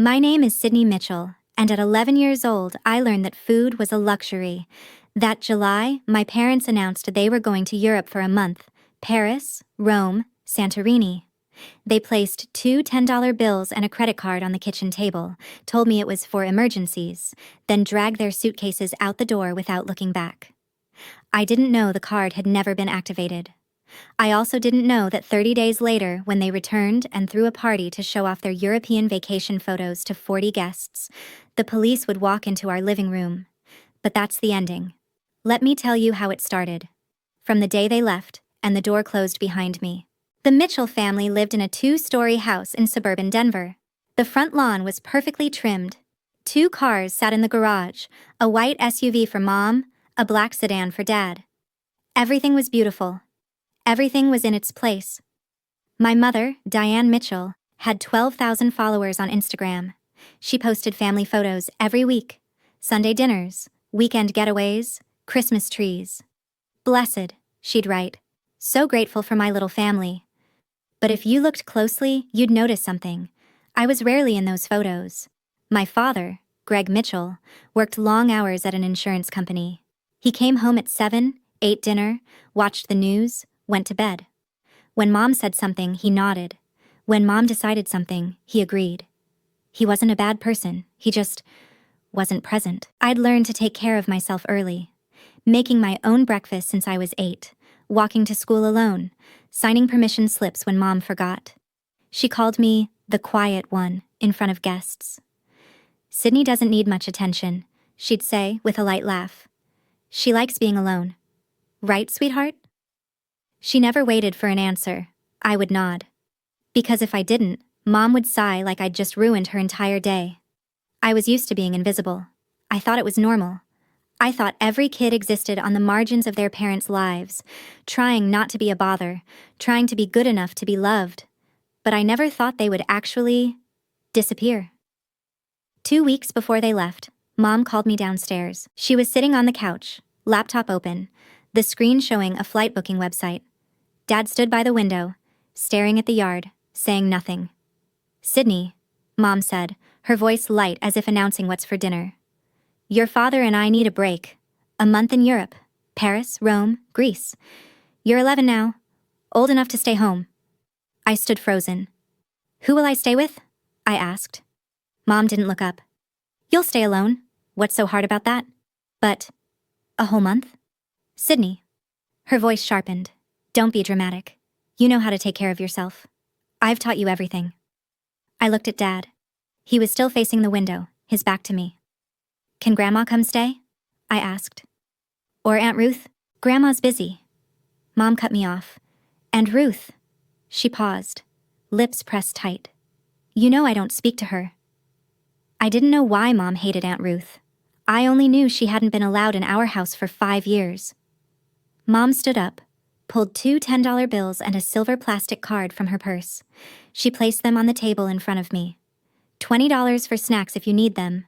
My name is Sydney Mitchell, and at 11 years old, I learned that food was a luxury. That July, my parents announced they were going to Europe for a month: Paris, Rome, Santorini. They placed two $10 bills and a credit card on the kitchen table, told me it was for emergencies, then dragged their suitcases out the door without looking back. I didn't know the card had never been activated. I also didn't know that 30 days later, when they returned and threw a party to show off their European vacation photos to 40 guests, the police would walk into our living room. But that's the ending. Let me tell you how it started. From the day they left, and the door closed behind me. The Mitchell family lived in a 2-story house in suburban Denver. The front lawn was perfectly trimmed. 2 cars sat in the garage, a white SUV for Mom, a black sedan for Dad. Everything was beautiful. Everything was in its place. My mother, Diane Mitchell, had 12,000 followers on Instagram. She posted family photos every week: Sunday dinners, weekend getaways, Christmas trees. "Blessed," she'd write. "So grateful for my little family." But if you looked closely, you'd notice something. I was rarely in those photos. My father, Greg Mitchell, worked long hours at an insurance company. He came home at 7, ate dinner, watched the news, went to bed. When Mom said something, he nodded. When Mom decided something, he agreed. He wasn't a bad person, he just wasn't present. I'd learned to take care of myself early, making my own breakfast since I was 8, walking to school alone, signing permission slips when Mom forgot. She called me the quiet one in front of guests. "Sydney doesn't need much attention," she'd say with a light laugh. "She likes being alone. Right, sweetheart?" She never waited for an answer. I would nod. Because if I didn't, Mom would sigh like I'd just ruined her entire day. I was used to being invisible. I thought it was normal. I thought every kid existed on the margins of their parents' lives, trying not to be a bother, trying to be good enough to be loved. But I never thought they would actually disappear. 2 weeks before they left, Mom called me downstairs. She was sitting on the couch, laptop open, the screen showing a flight booking website. Dad stood by the window, staring at the yard, saying nothing. "Sydney," Mom said, her voice light as if announcing what's for dinner. "Your father and I need a break. A month in Europe. Paris, Rome, Greece. You're 11 now. Old enough to stay home." I stood frozen. "Who will I stay with?" I asked. Mom didn't look up. "You'll stay alone. What's so hard about that?" "But a whole month?" "Sydney." Her voice sharpened. "Don't be dramatic. You know how to take care of yourself. I've taught you everything." I looked at Dad. He was still facing the window, his back to me. "Can Grandma come stay?" I asked. "Or Aunt Ruth?" "Grandma's busy." Mom cut me off. "And Ruth?" She paused, lips pressed tight. "You know I don't speak to her." I didn't know why Mom hated Aunt Ruth. I only knew she hadn't been allowed in our house for 5 years. Mom stood up, pulled 2 $10 bills and a silver plastic card from her purse. She placed them on the table in front of me. $20 for snacks if you need them,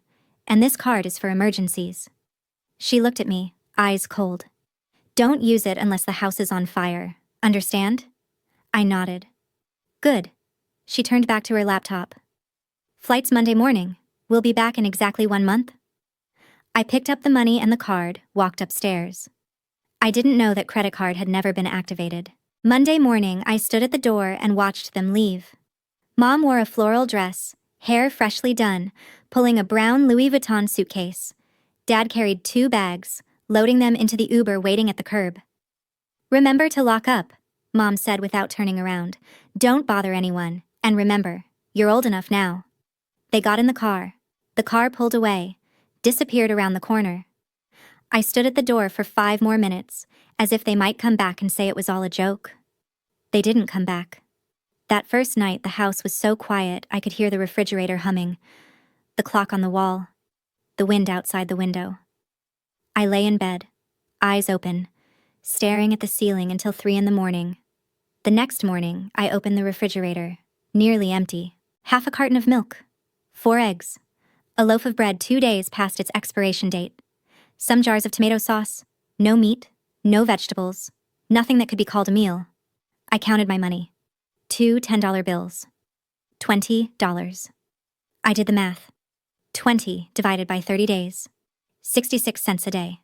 and this card is for emergencies. She looked at me, eyes cold. "Don't use it unless the house is on fire. Understand?" I nodded. "Good." She turned back to her laptop. "Flight's Monday morning. We'll be back in exactly 1 month." I picked up the money and the card, walked upstairs. I didn't know that credit card had never been activated. Monday morning, I stood at the door and watched them leave. Mom wore a floral dress, hair freshly done, pulling a brown Louis Vuitton suitcase. Dad carried 2 bags, loading them into the Uber waiting at the curb. "Remember to lock up," Mom said without turning around. "Don't bother anyone, and remember, you're old enough now." They got in the car. The car pulled away, disappeared around the corner. I stood at the door for 5 more minutes, as if they might come back and say it was all a joke. They didn't come back. That first night, the house was so quiet I could hear the refrigerator humming, the clock on the wall, the wind outside the window. I lay in bed, eyes open, staring at the ceiling until 3 in the morning. The next morning, I opened the refrigerator, nearly empty. Half a carton of milk, 4 eggs, a loaf of bread 2 days past its expiration date, some jars of tomato sauce, no meat, no vegetables, nothing that could be called a meal. I counted my money. 2 $10 bills. $20. I did the math. 20 divided by 30 days. 66 cents a day.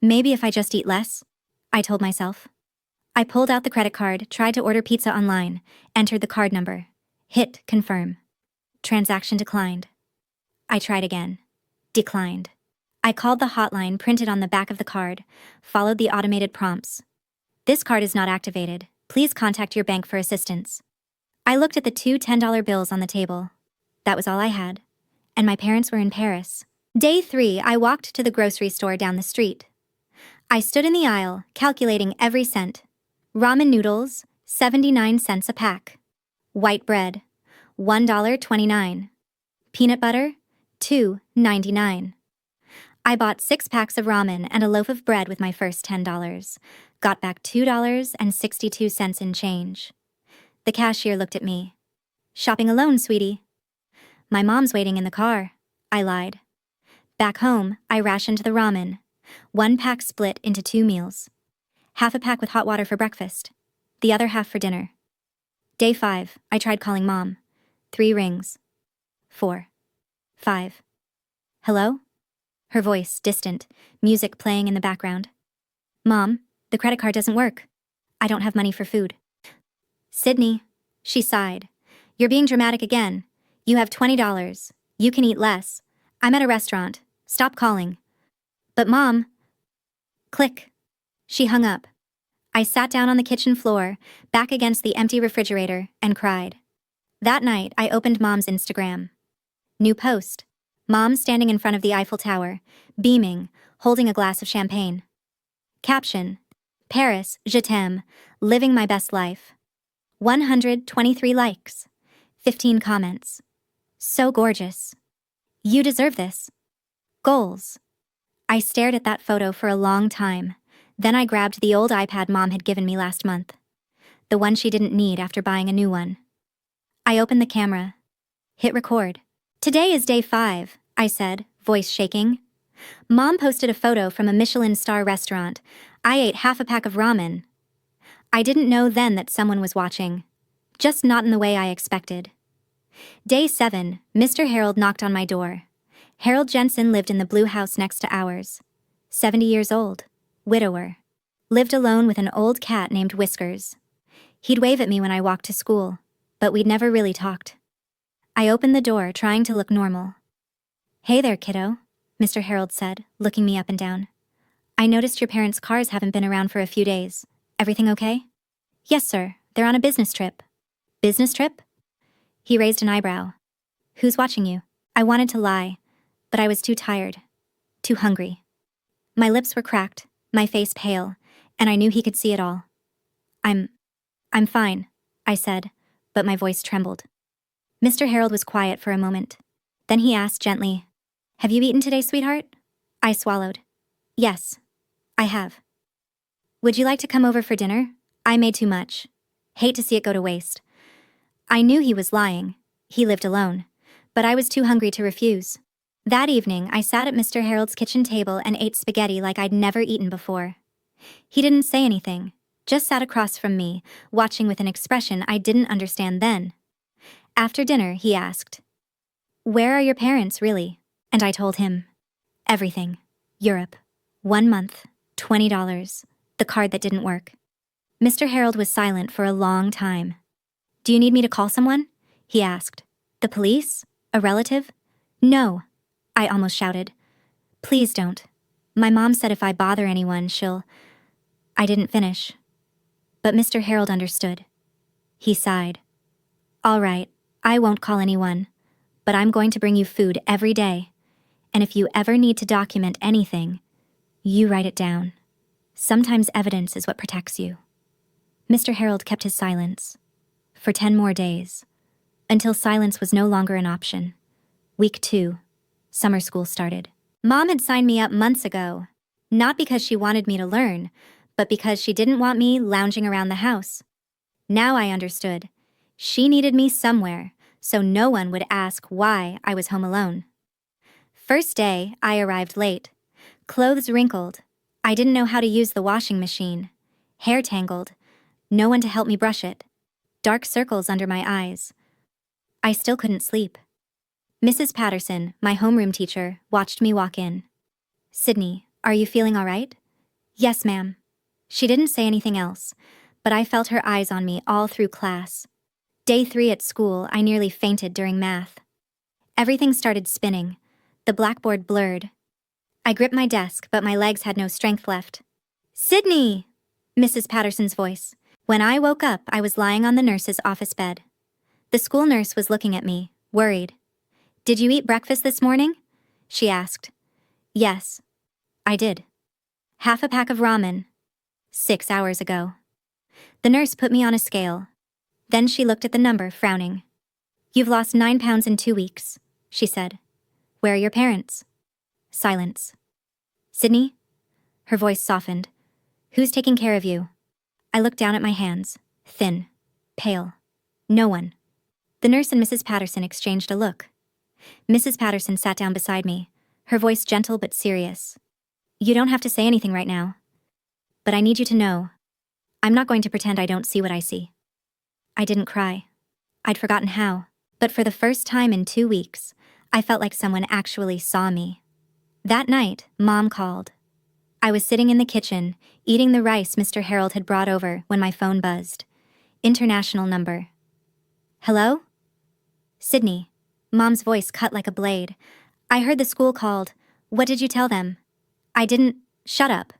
Maybe if I just eat less, I told myself. I pulled out the credit card, tried to order pizza online, entered the card number. Hit confirm. Transaction declined. I tried again. Declined. I called the hotline printed on the back of the card, followed the automated prompts. This card is not activated. Please contact your bank for assistance. I looked at the two $10 bills on the table. That was all I had. And my parents were in Paris. Day 3, I walked to the grocery store down the street. I stood in the aisle, calculating every cent. Ramen noodles, 79 cents a pack. White bread, $1.29. Peanut butter, $2.99. I bought 6 packs of ramen and a loaf of bread with my first $10. Got back $2.62 in change. The cashier looked at me. Shopping alone, sweetie. My mom's waiting in the car, I lied. Back home, I rationed the ramen. 1 pack split into 2 meals. Half a pack with hot water for breakfast. The other half for dinner. Day 5, I tried calling Mom. 3 rings. 4. 5. Hello? Her voice, distant, music playing in the background. Mom, the credit card doesn't work. I don't have money for food. Sydney, she sighed. You're being dramatic again. You have $20. You can eat less. I'm at a restaurant. Stop calling. But Mom... Click. She hung up. I sat down on the kitchen floor, back against the empty refrigerator, and cried. That night, I opened Mom's Instagram. New post. Mom standing in front of the Eiffel Tower, beaming, holding a glass of champagne. Caption. Paris, je t'aime, living my best life. 123 likes. 15 comments. So gorgeous. You deserve this. Goals. I stared at that photo for a long time. Then I grabbed the old iPad Mom had given me last month. The one she didn't need after buying a new one. I opened the camera. Hit record. Today is day 5, I said, voice shaking. Mom posted a photo from a Michelin star restaurant. I ate half a pack of ramen. I didn't know then that someone was watching. Just not in the way I expected. Day 7, Mr. Harold knocked on my door. Harold Jensen lived in the blue house next to ours. 70 years old. Widower. Lived alone with an old cat named Whiskers. He'd wave at me when I walked to school, but we'd never really talked. I opened the door, trying to look normal. Hey there, kiddo, Mr. Harold said, looking me up and down. I noticed your parents' cars haven't been around for a few days. Everything okay? Yes, sir. They're on a business trip. Business trip? He raised an eyebrow. Who's watching you? I wanted to lie, but I was too tired, too hungry. My lips were cracked, my face pale, and I knew he could see it all. I'm fine, I said, but my voice trembled. Mr. Harold was quiet for a moment. Then he asked gently, Have you eaten today, sweetheart? I swallowed. Yes, I have. Would you like to come over for dinner? I made too much. Hate to see it go to waste. I knew he was lying. He lived alone. But I was too hungry to refuse. That evening, I sat at Mr. Harold's kitchen table and ate spaghetti like I'd never eaten before. He didn't say anything, just sat across from me, watching with an expression I didn't understand then. After dinner, he asked, Where are your parents, really? And I told him. Everything. Europe. 1 month. $20. The card that didn't work. Mr. Harold was silent for a long time. Do you need me to call someone? He asked. The police? A relative? No. I almost shouted. Please don't. My mom said if I bother anyone, she'll... I didn't finish. But Mr. Harold understood. He sighed. All right, I won't call anyone, but I'm going to bring you food every day. And if you ever need to document anything, you write it down. Sometimes evidence is what protects you. Mr. Harold kept his silence. For 10 more days. Until silence was no longer an option. Week 2. Summer school started. Mom had signed me up months ago, not because she wanted me to learn, but because she didn't want me lounging around the house. Now I understood. She needed me somewhere, so no one would ask why I was home alone. First day, I arrived late. Clothes wrinkled. I didn't know how to use the washing machine. Hair tangled. No one to help me brush it. Dark circles under my eyes. I still couldn't sleep. Mrs. Patterson, my homeroom teacher, watched me walk in. "Sydney, are you feeling all right?" "Yes, ma'am." She didn't say anything else, but I felt her eyes on me all through class. Day 3 at school, I nearly fainted during math. Everything started spinning. The blackboard blurred. I gripped my desk, but my legs had no strength left. "Sydney!" Mrs. Patterson's voice. When I woke up, I was lying on the nurse's office bed. The school nurse was looking at me, worried. "Did you eat breakfast this morning?" she asked. "Yes, I did. Half a pack of ramen. 6 hours ago." The nurse put me on a scale. Then she looked at the number, frowning. "You've lost 9 pounds in 2 weeks," she said. "Where are your parents?" Silence. "Sydney?" Her voice softened. "Who's taking care of you?" I looked down at my hands, thin, pale. No one. The nurse and Mrs. Patterson exchanged a look. Mrs. Patterson sat down beside me, her voice gentle but serious. "You don't have to say anything right now. But I need you to know. I'm not going to pretend I don't see what I see." I didn't cry. I'd forgotten how. But for the first time in 2 weeks, I felt like someone actually saw me. That night, Mom called. I was sitting in the kitchen, eating the rice Mr. Harold had brought over when my phone buzzed. International number. "Hello?" "Sydney." Mom's voice cut like a blade. "I heard the school called. What did you tell them?" "I didn't." "Shut up."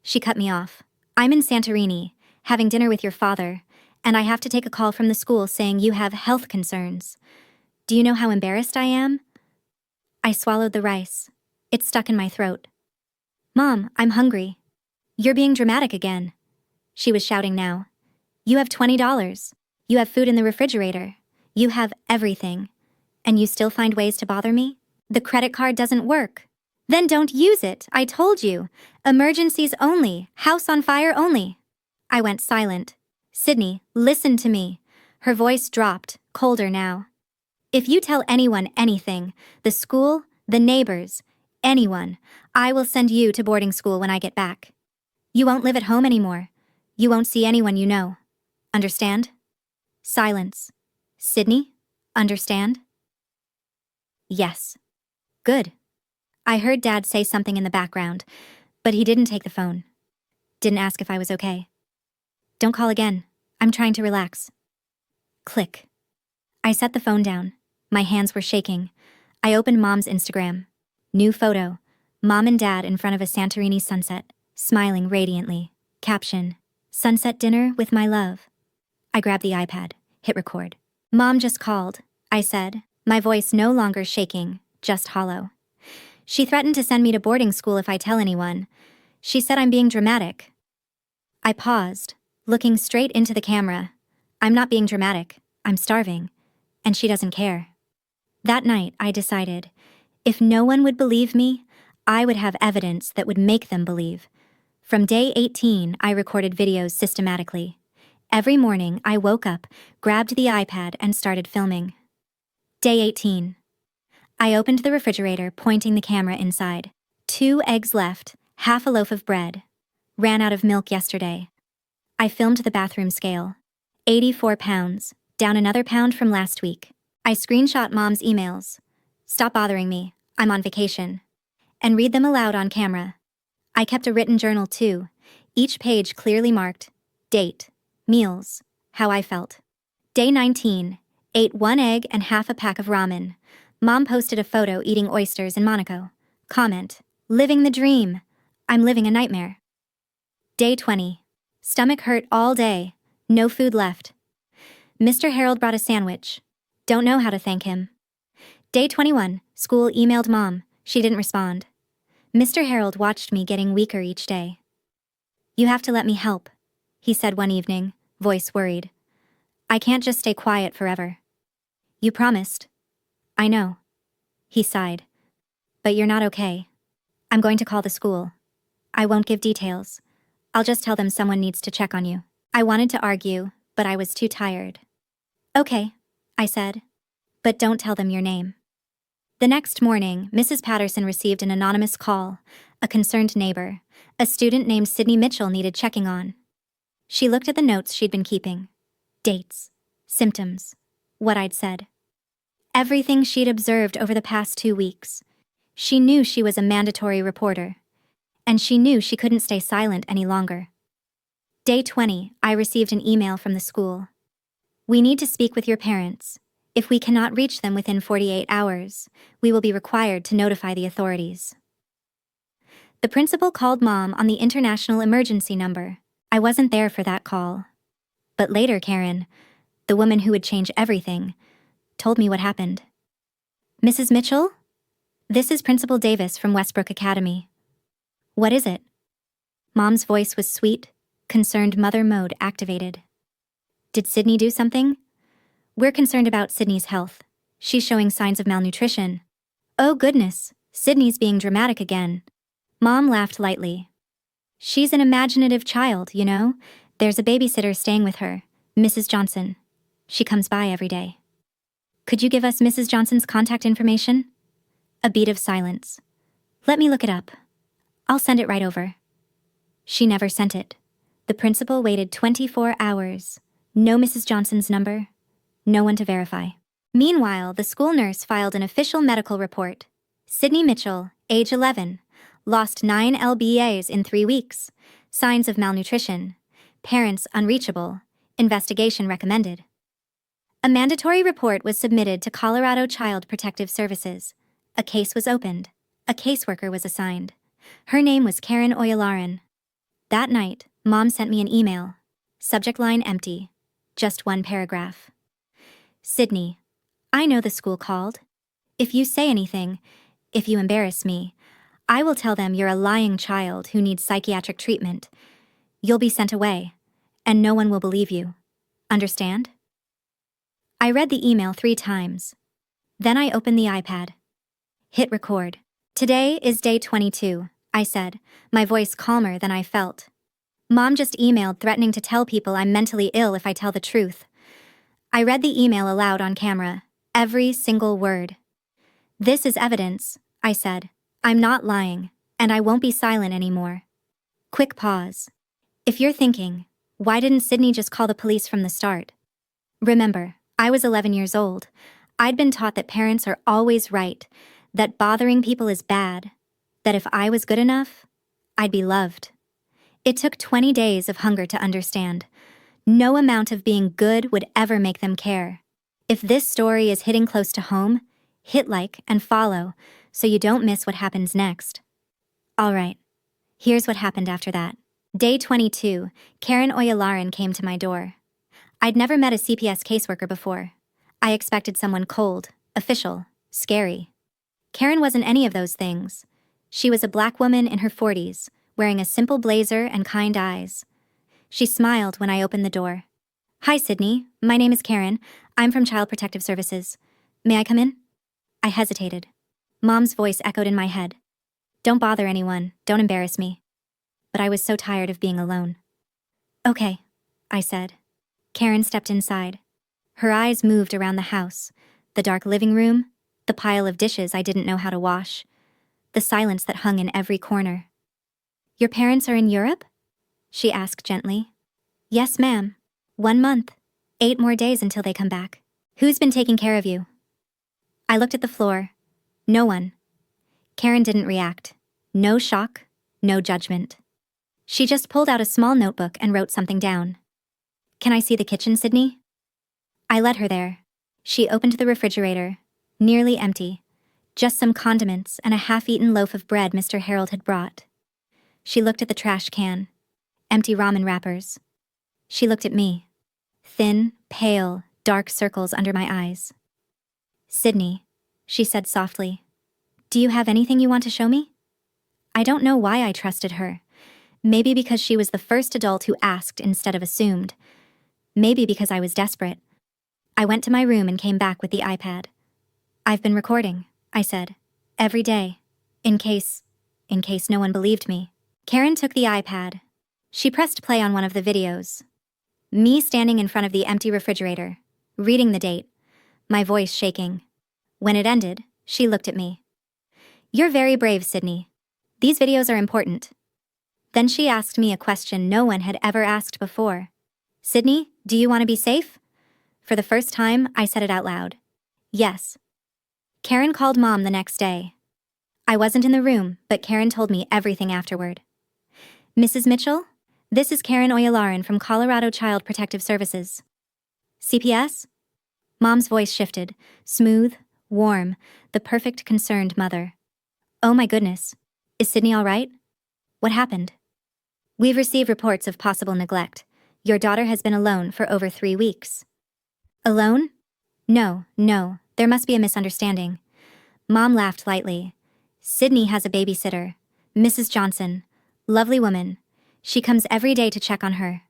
She cut me off. "I'm in Santorini, having dinner with your father, and I have to take a call from the school saying you have health concerns. Do you know how embarrassed I am?" I swallowed the rice. It stuck in my throat. "Mom, I'm hungry." "You're being dramatic again." She was shouting now. "You have $20. You have food in the refrigerator. You have everything. And you still find ways to bother me? The credit card doesn't work. Then don't use it, I told you. Emergencies only, house on fire only." I went silent. "Sydney, listen to me." Her voice dropped, colder now. "If you tell anyone anything, the school, the neighbors, anyone, I will send you to boarding school when I get back. You won't live at home anymore. You won't see anyone you know. Understand?" Silence. "Sydney, understand?" "Yes." "Good." I heard Dad say something in the background, but he didn't take the phone. Didn't ask if I was okay. "Don't call again. I'm trying to relax." Click. I set the phone down. My hands were shaking. I opened Mom's Instagram. New photo. Mom and Dad in front of a Santorini sunset, smiling radiantly. Caption: "Sunset dinner with my love." I grabbed the iPad, hit record. "Mom just called," I said, my voice no longer shaking, just hollow. "She threatened to send me to boarding school if I tell anyone. She said I'm being dramatic." I paused, looking straight into the camera. I'm not being dramatic. I'm starving. And she doesn't care. That night, I decided, if no one would believe me, I would have evidence that would make them believe. From day 18, I recorded videos systematically. Every morning, I woke up, grabbed the iPad, and started filming. Day 18. I opened the refrigerator, pointing the camera inside. 2 eggs left, half a loaf of bread. Ran out of milk yesterday. I filmed the bathroom scale. 84 pounds, down another pound from last week. I screenshot Mom's emails. "Stop bothering me, I'm on vacation." And read them aloud on camera. I kept a written journal too, each page clearly marked: date, meals, how I felt. Day 19, ate 1 egg and half a pack of ramen. Mom posted a photo eating oysters in Monaco. Comment: "Living the dream. I'm living a nightmare." Day 20, stomach hurt all day, no food left. Mr. Harold brought a sandwich. Don't know how to thank him. Day 21, school emailed Mom. She didn't respond. Mr. Harold watched me getting weaker each day. "You have to let me help," he said one evening, voice worried. "I can't just stay quiet forever." "You promised." "I know." He sighed. "But you're not okay. I'm going to call the school. I won't give details. I'll just tell them someone needs to check on you." I wanted to argue, but I was too tired. "Okay," I said. "But don't tell them your name." The next morning, Mrs. Patterson received an anonymous call. A concerned neighbor, a student named Sydney Mitchell, needed checking on. She looked at the notes she'd been keeping. Dates, symptoms, what I'd said. everything she'd observed over the past 2 weeks. She knew she was a mandatory reporter, and she knew she couldn't stay silent any longer. Day 20, I received an email from the school. We need to speak with your parents. If we cannot reach them within 48 hours, we will be required to notify the authorities. The principal called Mom on the international emergency number. I wasn't there for that call. But later Karen, the woman who would change everything, told me what happened. Mrs. Mitchell? This is Principal Davis from Westbrook Academy. What is it? Mom's voice was sweet, concerned mother mode activated. Did Sydney do something? We're concerned about Sydney's health. She's showing signs of malnutrition. Oh goodness, Sydney's being dramatic again. Mom laughed lightly. She's an imaginative child, you know. There's a babysitter staying with her, Mrs. Johnson. She comes by every day. Could you give us Mrs. Johnson's contact information? A beat of silence. Let me look it up. I'll send it right over. She never sent it. The principal waited 24 hours. No Mrs. Johnson's number. No one to verify. Meanwhile, the school nurse filed an official medical report. Sydney Mitchell, age 11, lost 9 lbas in 3 weeks. Signs of malnutrition. Parents unreachable. Investigation recommended. A mandatory report was submitted to Colorado Child Protective Services. A case was opened. A caseworker was assigned. Her name was Karen Oyalaran. That night, Mom sent me an email. Subject line empty. Just one paragraph. Sydney, I know the school called. If you say anything, if you embarrass me, I will tell them you're a lying child who needs psychiatric treatment. You'll be sent away, and no one will believe you. Understand? I read the email 3 times. Then I opened the iPad. Hit record. Today is day 22, I said, my voice calmer than I felt. Mom just emailed threatening to tell people I'm mentally ill if I tell the truth. I read the email aloud on camera, every single word. This is evidence, I said. I'm not lying, and I won't be silent anymore. Quick pause. If you're thinking, why didn't Sydney just call the police from the start? Remember, I was 11 years old. I'd been taught that parents are always right, that bothering people is bad, that if I was good enough, I'd be loved. It took 20 days of hunger to understand. No amount of being good would ever make them care. If this story is hitting close to home, hit like and follow so you don't miss what happens next. All right, here's what happened after that. Day 22, Karen Oyalaran came to my door. I'd never met a CPS caseworker before. I expected someone cold, official, scary. Karen wasn't any of those things. She was a black woman in her 40s, wearing a simple blazer and kind eyes. She smiled when I opened the door. Hi, Sydney. My name is Karen. I'm from Child Protective Services. May I come in? I hesitated. Mom's voice echoed in my head. Don't bother anyone. Don't embarrass me. But I was so tired of being alone. Okay, I said. Karen stepped inside. Her eyes moved around the house, the dark living room, the pile of dishes I didn't know how to wash, the silence that hung in every corner. Your parents are in Europe? She asked gently. Yes, ma'am. 1 month. 8 more days until they come back. Who's been taking care of you? I looked at the floor. No one. Karen didn't react. No shock, no judgment. She just pulled out a small notebook and wrote something down. Can I see the kitchen, Sydney? I led her there. She opened the refrigerator, nearly empty. Just some condiments and a half-eaten loaf of bread Mr. Harold had brought. She looked at the trash can. Empty ramen wrappers. She looked at me. Thin, pale, dark circles under my eyes. Sydney, she said softly, do you have anything you want to show me? I don't know why I trusted her. Maybe because she was the first adult who asked instead of assumed. Maybe because I was desperate. I went to my room and came back with the iPad. I've been recording, I said, every day, in case no one believed me. Karen took the iPad. She pressed play on one of the videos. Me standing in front of the empty refrigerator, reading the date, my voice shaking. When it ended, she looked at me. You're very brave, Sydney. These videos are important. Then she asked me a question no one had ever asked before. Sydney, do you want to be safe? For the first time, I said it out loud. Yes, Karen called Mom the next day. I wasn't in the room, but Karen told me everything afterward. Mrs. Mitchell? This is Karen Oyalaran from Colorado Child Protective Services. CPS? Mom's voice shifted, smooth, warm, the perfect concerned mother. Oh my goodness. Is Sydney all right? What happened? We've received reports of possible neglect. Your daughter has been alone for over 3 weeks. Alone? No, there must be a misunderstanding. Mom laughed lightly. Sydney has a babysitter, Mrs. Johnson. Lovely woman. She comes every day to check on her.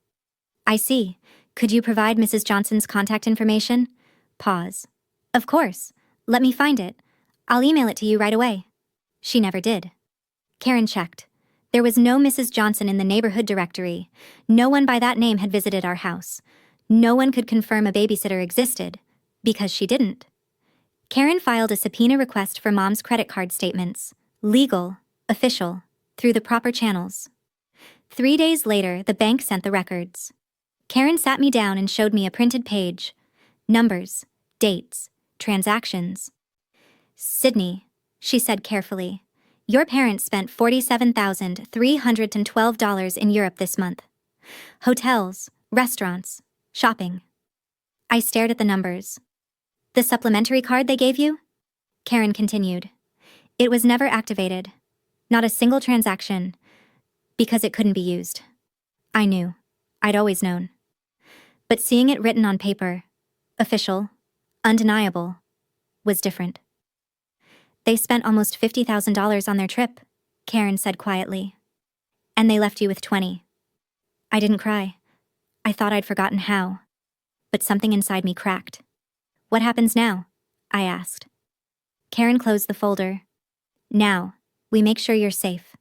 I see. Could you provide Mrs. Johnson's contact information? Pause. Of course. Let me find it. I'll email it to you right away. She never did. Karen checked. There was no Mrs. Johnson in the neighborhood directory. No one by that name had visited our house. No one could confirm a babysitter existed, because she didn't. Karen filed a subpoena request for Mom's credit card statements, legal, official, through the proper channels. 3 days later, the bank sent the records. Karen sat me down and showed me a printed page. Numbers, dates, transactions. Sydney, she said carefully, your parents spent $47,312 in Europe this month. Hotels, restaurants, shopping. I stared at the numbers. The supplementary card they gave you? Karen continued. It was never activated. Not a single transaction. Because it couldn't be used. I knew. I'd always known. But seeing it written on paper, official, undeniable, was different. They spent almost $50,000 on their trip, Karen said quietly. And they left you with 20. I didn't cry. I thought I'd forgotten how. But something inside me cracked. What happens now? I asked. Karen closed the folder. Now, we make sure you're safe.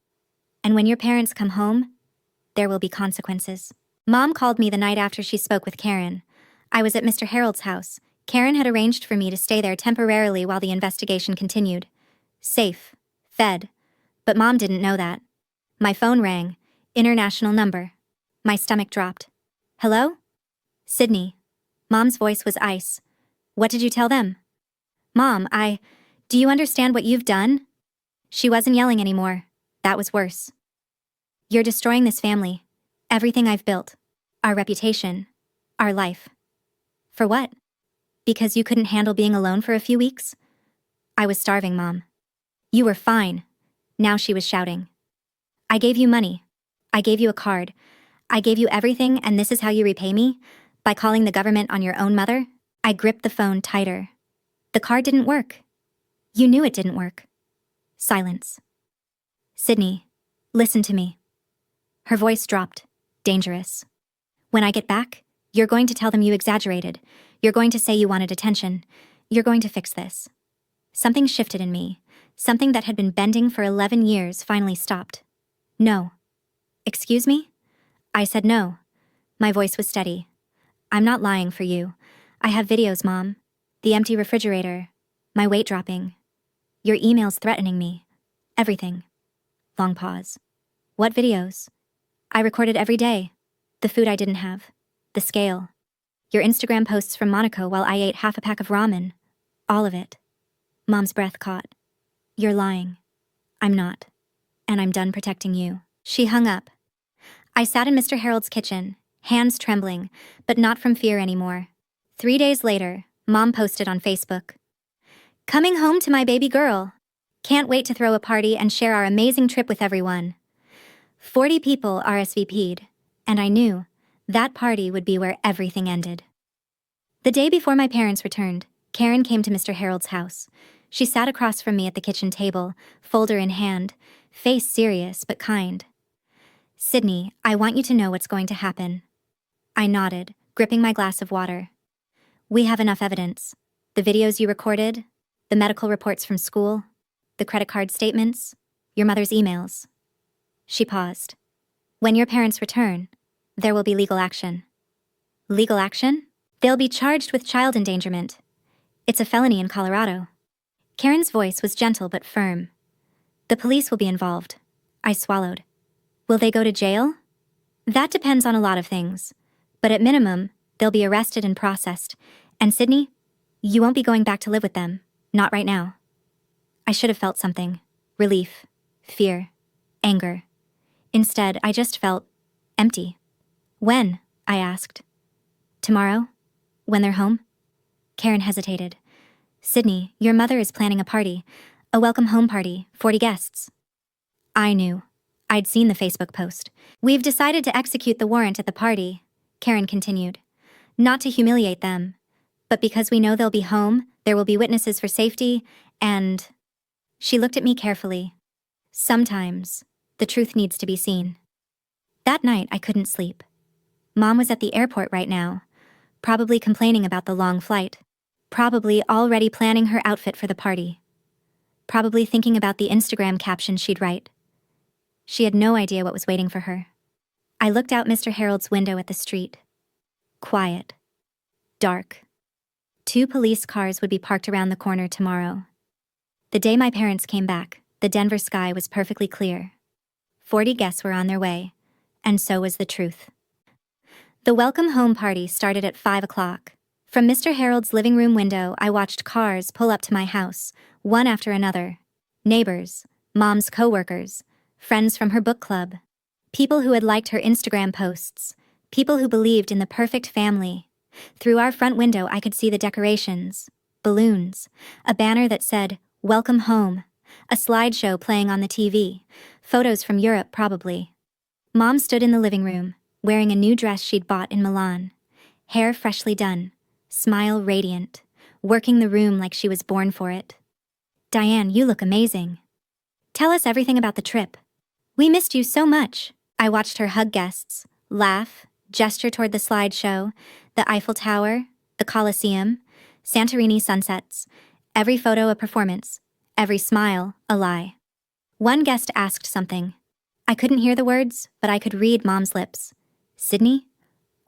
And when your parents come home, there will be consequences. Mom called me the night after she spoke with Karen. I was at Mr. Harold's house. Karen had arranged for me to stay there temporarily while the investigation continued. Safe. Fed. But Mom didn't know that. My phone rang. International number. My stomach dropped. Hello? Sydney. Mom's voice was ice. What did you tell them? Mom, do you understand what you've done? She wasn't yelling anymore. That was worse. You're destroying this family. Everything I've built. Our reputation. Our life. For what? Because you couldn't handle being alone for a few weeks? I was starving, Mom. You were fine. Now she was shouting. I gave you money. I gave you a card. I gave you everything, and this is how you repay me? By calling the government on your own mother? I gripped the phone tighter. The card didn't work. You knew it didn't work. Silence. Sydney, listen to me. Her voice dropped. Dangerous. When I get back, you're going to tell them you exaggerated. You're going to say you wanted attention. You're going to fix this. Something shifted in me. Something that had been bending for 11 years finally stopped. No. Excuse me? I said no. My voice was steady. I'm not lying for you. I have videos, Mom. The empty refrigerator. My weight dropping. Your emails threatening me. Everything. Long pause. What videos? I recorded every day. The food I didn't have. The scale. Your Instagram posts from Monaco while I ate half a pack of ramen. All of it. Mom's breath caught. You're lying. I'm not. And I'm done protecting you. She hung up. I sat in Mr. Harold's kitchen, hands trembling, but not from fear anymore. 3 days later, Mom posted on Facebook. Coming home to my baby girl. Can't wait to throw a party and share our amazing trip with everyone. 40 people RSVP'd, and I knew that party would be where everything ended. The day before my parents returned, Karen came to Mr. Harold's house. She sat across from me at the kitchen table, folder in hand, face serious but kind. Sydney, I want you to know what's going to happen. I nodded, gripping my glass of water. We have enough evidence. The videos you recorded, the medical reports from school, the credit card statements, your mother's emails. She paused. When your parents return, there will be legal action. Legal action? They'll be charged with child endangerment. It's a felony in Colorado. Karen's voice was gentle but firm. The police will be involved. I swallowed. Will they go to jail? That depends on a lot of things. But at minimum, they'll be arrested and processed. And Sydney, you won't be going back to live with them. Not right now. I should have felt something. Relief, fear, anger. Instead, I just felt empty. When? I asked. Tomorrow? When they're home? Karen hesitated. Sydney, your mother is planning a party. A welcome home party, 40 guests. I knew. I'd seen the Facebook post. We've decided to execute the warrant at the party, Karen continued. Not to humiliate them, but because we know they'll be home, there will be witnesses for safety, and... She looked at me carefully. Sometimes, the truth needs to be seen. That night, I couldn't sleep. Mom was at the airport right now, probably complaining about the long flight. Probably already planning her outfit for the party. Probably thinking about the Instagram caption she'd write. She had no idea what was waiting for her. I looked out Mr. Harold's window at the street. Quiet. Dark. 2 police cars would be parked around the corner tomorrow. The day my parents came back, the Denver sky was perfectly clear. 40 guests were on their way, and so was the truth. The welcome home party started at 5 o'clock. From Mr. Harold's living room window, I watched cars pull up to my house, one after another. Neighbors, Mom's co-workers, friends from her book club, people who had liked her Instagram posts, people who believed in the perfect family. Through our front window, I could see the decorations, balloons, a banner that said, "Welcome home," a slideshow playing on the TV, photos from Europe probably. Mom stood in the living room, wearing a new dress she'd bought in Milan, hair freshly done, smile radiant, working the room like she was born for it. Diane, you look amazing. Tell us everything about the trip. We missed you so much. I watched her hug guests, laugh, gesture toward the slideshow, the Eiffel Tower, the Colosseum, Santorini sunsets, every photo a performance, every smile a lie. One guest asked something. I couldn't hear the words, but I could read Mom's lips. Sydney?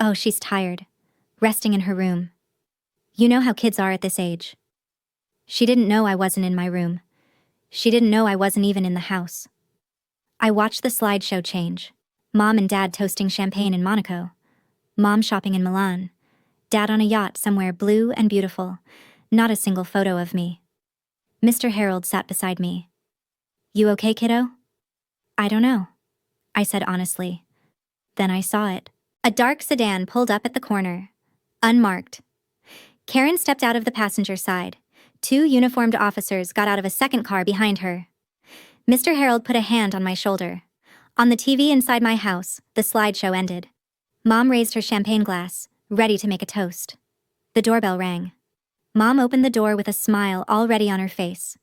Oh, she's tired. Resting in her room. You know how kids are at this age. She didn't know I wasn't in my room. She didn't know I wasn't even in the house. I watched the slideshow change. Mom and Dad toasting champagne in Monaco. Mom shopping in Milan. Dad on a yacht somewhere blue and beautiful. Not a single photo of me. Mr. Harold sat beside me. You okay, kiddo? I don't know, I said honestly. Then I saw it. A dark sedan pulled up at the corner. Unmarked. Karen stepped out of the passenger side. 2 uniformed officers got out of a second car behind her. Mr. Harold put a hand on my shoulder. On the TV inside my house, the slideshow ended. Mom raised her champagne glass, ready to make a toast. The doorbell rang. Mom opened the door with a smile already on her face,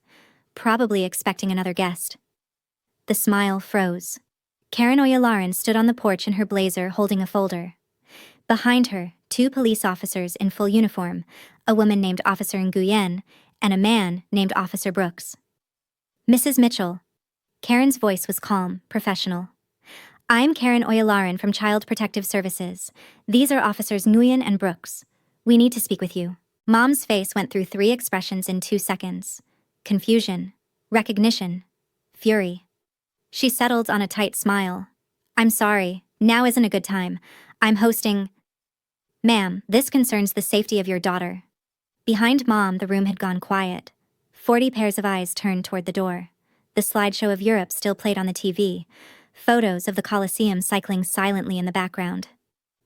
probably expecting another guest. The smile froze. Karen Oyalaran stood on the porch in her blazer holding a folder. Behind her, 2 police officers in full uniform, a woman named Officer Nguyen, and a man named Officer Brooks. Mrs. Mitchell. Karen's voice was calm, professional. I'm Karen Oyalaran from Child Protective Services. These are Officers Nguyen and Brooks. We need to speak with you. Mom's face went through 3 expressions in 2 seconds. Confusion, recognition, fury. She settled on a tight smile. I'm sorry, now isn't a good time. I'm hosting... Ma'am, this concerns the safety of your daughter. Behind Mom, the room had gone quiet. 40 pairs of eyes turned toward the door. The slideshow of Europe still played on the TV. Photos of the Colosseum cycling silently in the background.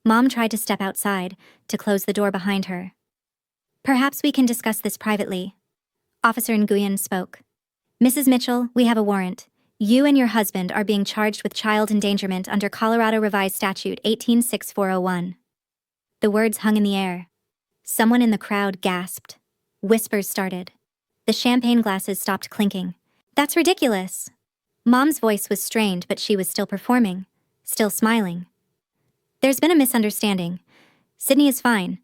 Mom tried to step outside, to close the door behind her. Perhaps we can discuss this privately. Officer Nguyen spoke. Mrs. Mitchell, we have a warrant. You and your husband are being charged with child endangerment under Colorado Revised Statute 186401. The words hung in the air. Someone in the crowd gasped. Whispers started. The champagne glasses stopped clinking. That's ridiculous. Mom's voice was strained, but she was still performing, still smiling. There's been a misunderstanding. Sydney is fine.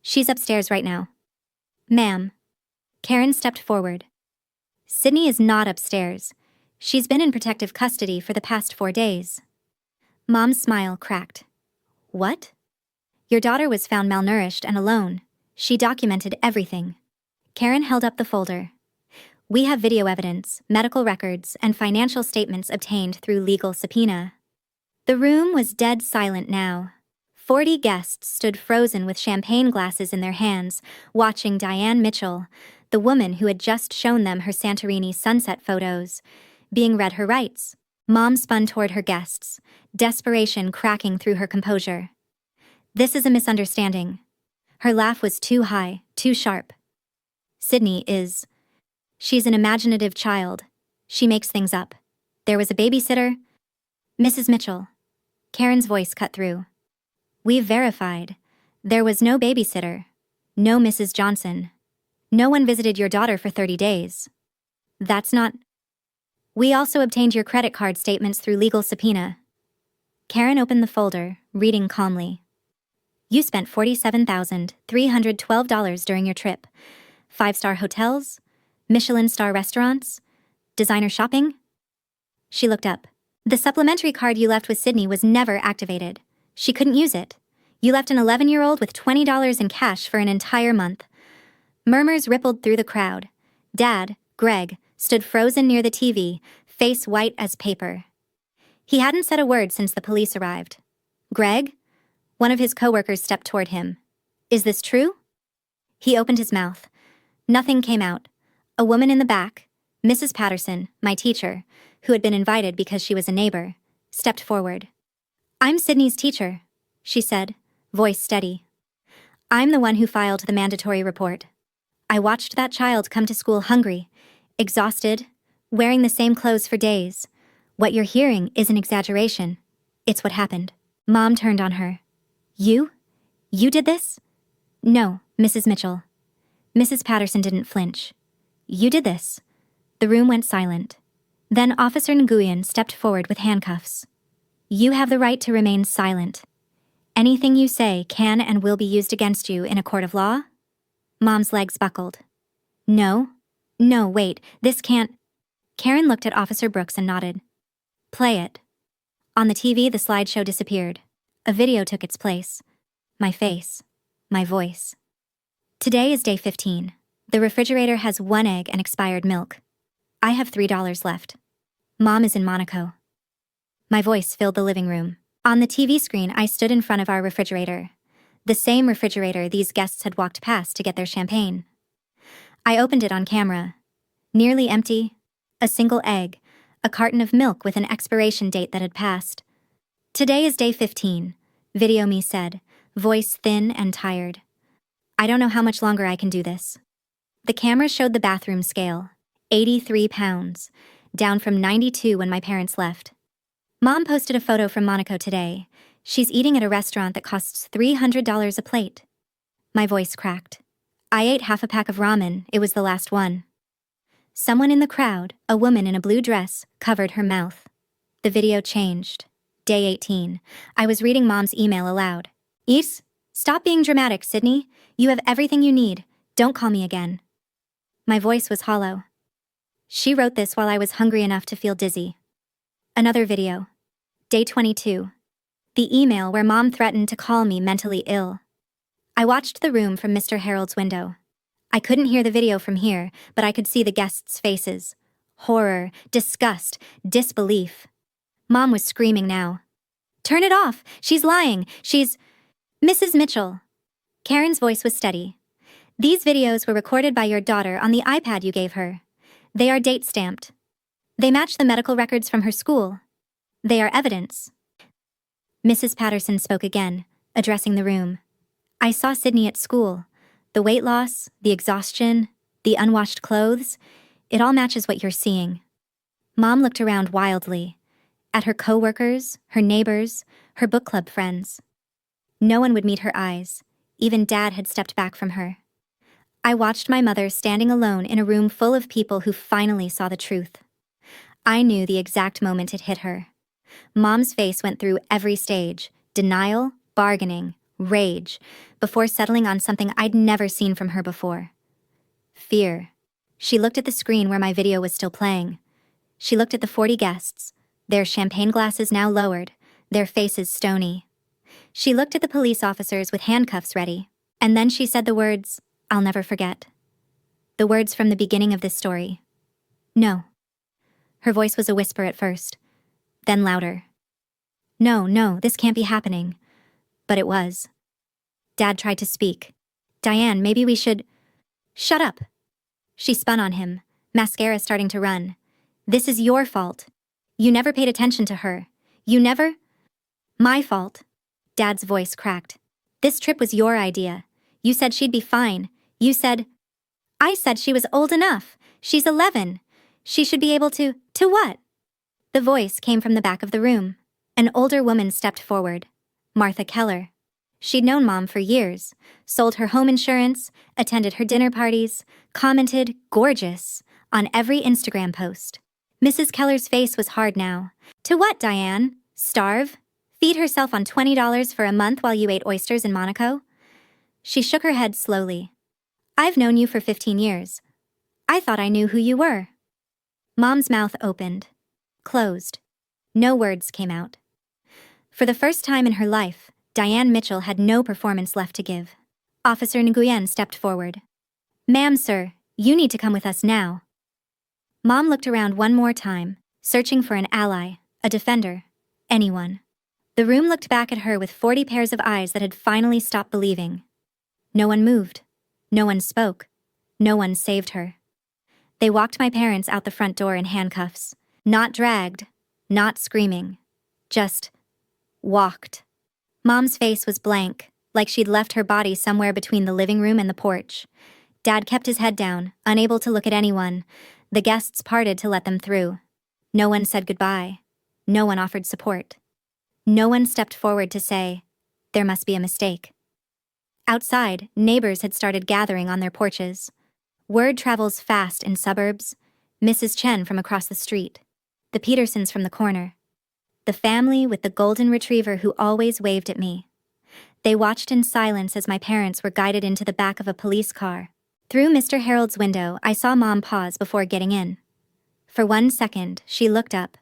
She's upstairs right now. Ma'am. Karen stepped forward. Sydney is not upstairs. She's been in protective custody for the past 4 days. Mom's smile cracked. What? Your daughter was found malnourished and alone. She documented everything. Karen held up the folder. We have video evidence, medical records, and financial statements obtained through legal subpoena. The room was dead silent now. 40 guests stood frozen with champagne glasses in their hands, watching Diane Mitchell, the woman who had just shown them her Santorini sunset photos, being read her rights. Mom spun toward her guests, desperation cracking through her composure. This is a misunderstanding. Her laugh was too high, too sharp. Sydney is. She's an imaginative child. She makes things up. There was a babysitter. Mrs. Mitchell. Karen's voice cut through. We've verified. There was no babysitter. No Mrs. Johnson. No one visited your daughter for 30 days. That's not. We also obtained your credit card statements through legal subpoena. Karen opened the folder, reading calmly. You spent $47,312 during your trip. 5-star hotels, Michelin star restaurants, designer shopping. She looked up. The supplementary card you left with Sydney was never activated. She couldn't use it. You left an 11-year-old with $20 in cash for an entire month. Murmurs rippled through the crowd. Dad, Greg, stood frozen near the TV, face white as paper. He hadn't said a word since the police arrived. Greg? One of his coworkers stepped toward him. Is this true? He opened his mouth. Nothing came out. A woman in the back, Mrs. Patterson, my teacher, who had been invited because she was a neighbor, stepped forward. I'm Sydney's teacher, she said, voice steady. I'm the one who filed the mandatory report. I watched that child come to school hungry, exhausted, wearing the same clothes for days. What you're hearing is an exaggeration. It's what happened. Mom turned on her. You? You did this? No, Mrs. Mitchell. Mrs. Patterson didn't flinch. You did this. The room went silent. Then Officer Nguyen stepped forward with handcuffs. You have the right to remain silent. Anything you say can and will be used against you in a court of law? Mom's legs buckled. No. No, wait, this can't. Karen looked at Officer Brooks and nodded. Play it. On the TV, the slideshow disappeared. A video took its place. My face. My voice. Today is day 15. The refrigerator has 1 egg and expired milk. I have $3 left. Mom is in Monaco. My voice filled the living room. On the TV screen, I stood in front of our refrigerator. The same refrigerator these guests had walked past to get their champagne. I opened it on camera. Nearly empty. A single egg. A carton of milk with an expiration date that had passed. Today is day 15, Video Me said, voice thin and tired. I don't know how much longer I can do this. The camera showed the bathroom scale. 83 pounds. Down from 92 when my parents left. Mom posted a photo from Monaco today. She's eating at a restaurant that costs $300 a plate. My voice cracked. I ate half a pack of ramen. It was the last one. Someone in the crowd, a woman in a blue dress, covered her mouth. The video changed. Day 18. I was reading Mom's email aloud. Is, stop being dramatic, Sydney. You have everything you need. Don't call me again. My voice was hollow. She wrote this while I was hungry enough to feel dizzy. Another video. Day 22. The email where Mom threatened to call me mentally ill. I watched the room from Mr. Harold's window. I couldn't hear the video from here, but I could see the guests' faces. Horror, disgust, disbelief. Mom was screaming now. Turn it off! She's lying! She's... Mrs. Mitchell. Karen's voice was steady. These videos were recorded by your daughter on the iPad you gave her. They are date-stamped. They match the medical records from her school. They are evidence. Mrs. Patterson spoke again, addressing the room. I saw Sydney at school. The weight loss, the exhaustion, the unwashed clothes, it all matches what you're seeing. Mom looked around wildly. At her co-workers, her neighbors, her book club friends. No one would meet her eyes. Even Dad had stepped back from her. I watched my mother standing alone in a room full of people who finally saw the truth. I knew the exact moment it hit her. Mom's face went through every stage, denial, bargaining, rage, before settling on something I'd never seen from her before. Fear. She looked at the screen where my video was still playing. She looked at the 40 guests, their champagne glasses now lowered, their faces stony. She looked at the police officers with handcuffs ready, and then she said the words, I'll never forget. The words from the beginning of this story. No. Her voice was a whisper at first, then louder. No, this can't be happening. But it was. Dad tried to speak. Diane, maybe we should... Shut up. She spun on him, mascara starting to run. This is your fault. You never paid attention to her. You never. My fault. Dad's voice cracked. This trip was your idea. You said she'd be fine. You said. I said she was old enough. She's 11. She should be able to. To what? The voice came from the back of the room. An older woman stepped forward. Martha Keller. She'd known Mom for years, sold her home insurance, attended her dinner parties, commented, gorgeous, on every Instagram post. Mrs. Keller's face was hard now. To what, Diane? Starve? Feed herself on $20 for a month while you ate oysters in Monaco? She shook her head slowly. I've known you for 15 years. I thought I knew who you were. Mom's mouth opened. Closed. No words came out. For the first time in her life, Diane Mitchell had no performance left to give. Officer Nguyen stepped forward. Ma'am, sir, you need to come with us now. Mom looked around one more time, searching for an ally, a defender, anyone. The room looked back at her with 40 pairs of eyes that had finally stopped believing. No one moved. No one spoke. No one saved her. They walked my parents out the front door in handcuffs. Not dragged, not screaming. Just walked. Mom's face was blank, like she'd left her body somewhere between the living room and the porch. Dad kept his head down, unable to look at anyone. The guests parted to let them through. No one said goodbye. No one offered support. No one stepped forward to say, there must be a mistake. Outside, neighbors had started gathering on their porches. Word travels fast in suburbs. Mrs. Chen from across the street. The Petersons from the corner. The family with the golden retriever who always waved at me. They watched in silence as my parents were guided into the back of a police car. Through Mr. Harold's window, I saw Mom pause before getting in. For 1 second, she looked up.